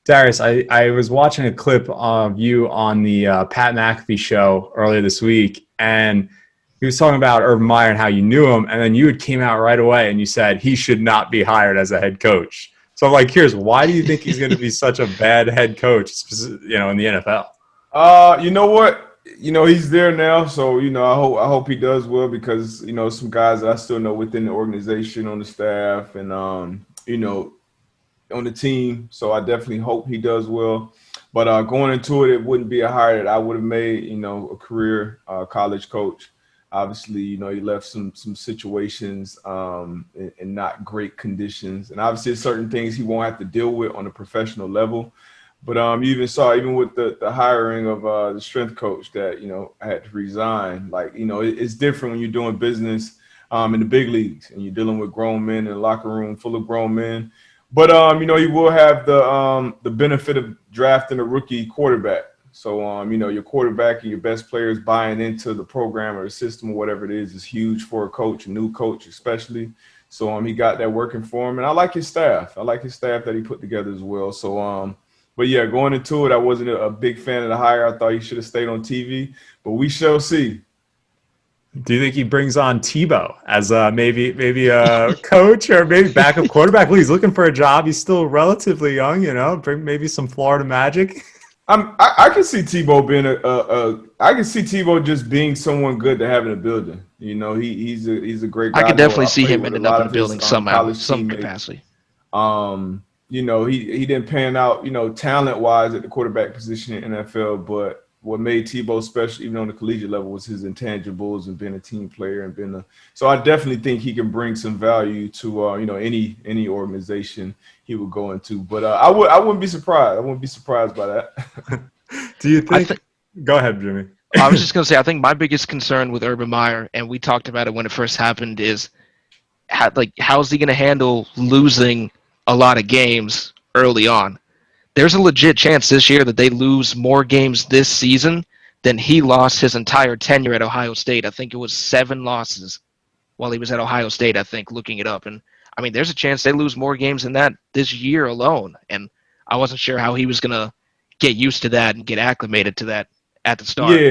Darius, I was watching a clip of you on the Pat McAfee show earlier this week, and he was talking about Urban Meyer and how you knew him, and then you had came out right away and you said he should not be hired as a head coach. So I'm like, here's why do you think he's going to be such a bad head coach, in the NFL? You know what? He's there now, so I hope he does well because some guys that I still know within the organization, on the staff, and on the team. So I definitely hope he does well. But going into it, it wouldn't be a hire that I would have made. A career college coach. Obviously, he left some situations in not great conditions, and obviously certain things he won't have to deal with on a professional level. But you even saw, even with the hiring of the strength coach, that had to resign. Like, it's different when you're doing business in the big leagues and you're dealing with grown men in a locker room full of grown men. But you will have the benefit of drafting a rookie quarterback. So your quarterback and your best players buying into the program or the system or whatever it is huge for a coach, a new coach especially. So he got that working for him, and I like his staff. I like his staff that he put together as well. So but yeah, going into it, I wasn't a big fan of the hire. I thought he should have stayed on TV, but we shall see. Do you think he brings on Tebow as maybe a coach or maybe backup quarterback? Well, he's looking for a job. He's still relatively young, bring maybe some Florida magic. I can see Tebow being I can see Tebow just being someone good to have in the building. He's a great guy. I could definitely see him ending up in the building somehow, some capacity. He didn't pan out, talent wise at the quarterback position in NFL, but what made Tebow special, even on the collegiate level, was his intangibles and being a team player and so I definitely think he can bring some value to any organization he would go into. But I wouldn't be surprised. I wouldn't be surprised by that. Do you think? Go ahead, Jimmy. I was just going to say, I think my biggest concern with Urban Meyer, and we talked about it when it first happened, is how's he going to handle losing a lot of games early on? There's a legit chance this year that they lose more games this season than he lost his entire tenure at Ohio State. I think it was 7 losses while he was at Ohio State, I think, looking it up. And, I mean, there's a chance they lose more games than that this year alone. And I wasn't sure how he was going to get used to that and get acclimated to that at the start.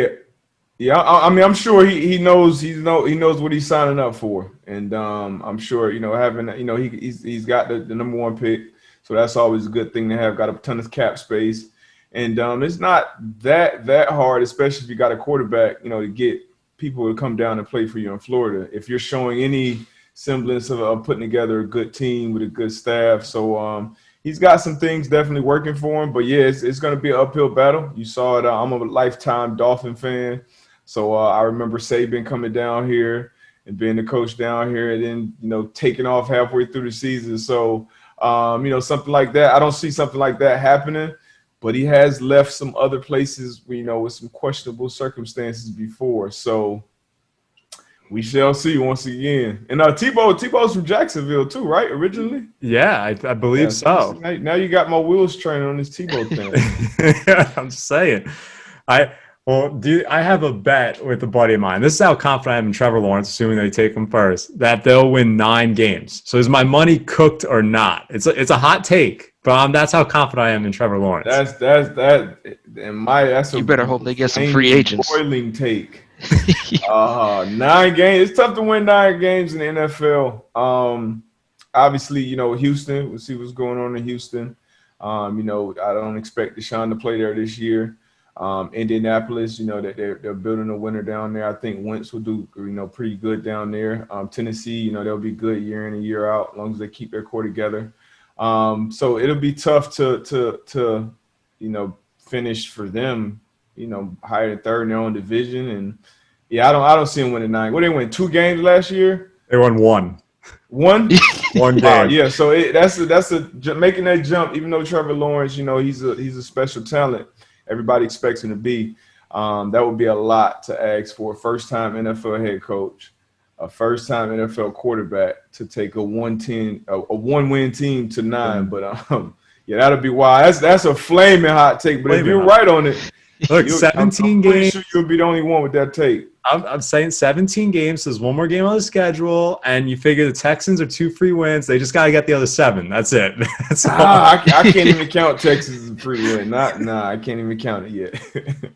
Yeah. I mean, I'm sure he knows what he's signing up for, and I'm sure having he's got the number 1 pick, so that's always a good thing to have. Got a ton of cap space, and it's not that hard, especially if you got a quarterback, to get people to come down and play for you in Florida if you're showing any semblance of putting together a good team with a good staff. So he's got some things definitely working for him, but yeah, it's going to be an uphill battle. You saw it. I'm a lifetime Dolphin fan. So I remember Saban coming down here and being the coach down here and then, taking off halfway through the season. So, something like that. I don't see something like that happening, but he has left some other places, with some questionable circumstances before. So we shall see once again. And Tebow's from Jacksonville too, right? Originally? Yeah, I believe so. Now you got my wheels turning on this Tebow thing. Yeah, I'm just saying. I have a bet with a buddy of mine. This is how confident I am in Trevor Lawrence, assuming they take him first, that they'll win 9 games. So is my money cooked or not? It's a hot take, but that's how confident I am in Trevor Lawrence. You better hope they get some free agents. Boiling take. 9 games. It's tough to win 9 games in the NFL. Obviously, Houston. We'll see what's going on in Houston. I don't expect Deshaun to play there this year. Indianapolis, that they're building a winner down there. I think Wentz will do, pretty good down there. Tennessee, they'll be good year in and year out as long as they keep their core together. So it'll be tough to finish for them, higher than 3rd in their own division. And yeah, I don't see them winning 9. What, they win 2 games last year? They won 1. 1? 1 game. Yeah. So that's making that jump. Even though Trevor Lawrence, he's a special talent. Everybody expects him to be. That would be a lot to ask for a first-time NFL head coach, a first-time NFL quarterback to take a 1-win team to 9. But yeah, that'll be wild. That's a flaming hot take. But if you're right on it, Look, I'm 17 pretty games. sure you'll be the only one with that take. I'm saying 17 games. There's one more game on the schedule, and you figure the Texans are 2 free wins. They just got to get the other 7. That's it. That's all. I can't even count Texas as a free win. I can't even count it yet.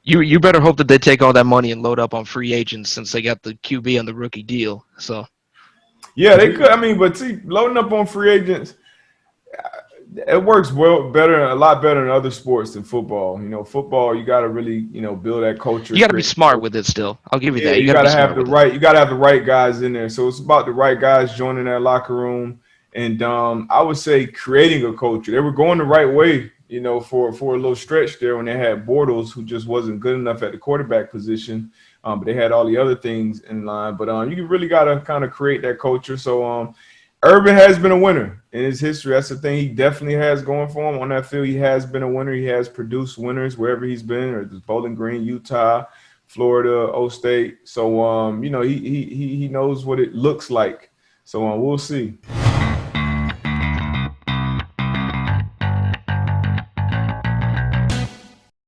You better hope that they take all that money and load up on free agents since they got the QB on the rookie deal. So Yeah, they could. I mean, but see, loading up on free agents, it works a lot better in other sports than football. You know, football, you got to really, build that culture. you got to be smart with it still. I'll give you that. You got to gotta have the right. You gotta have the right guys in there. So it's about the right guys joining that locker room, and I would say creating a culture. They were going the right way, for a little stretch there when they had Bortles, who just wasn't good enough at the quarterback position, but they had all the other things in line. But you really gotta kind of create that culture. So Urban has been a winner in his history. That's the thing he definitely has going for him on that field. He has been a winner. He has produced winners wherever he's been, or it's Bowling Green, Utah, Florida, O State. So he knows what it looks like. So we'll see.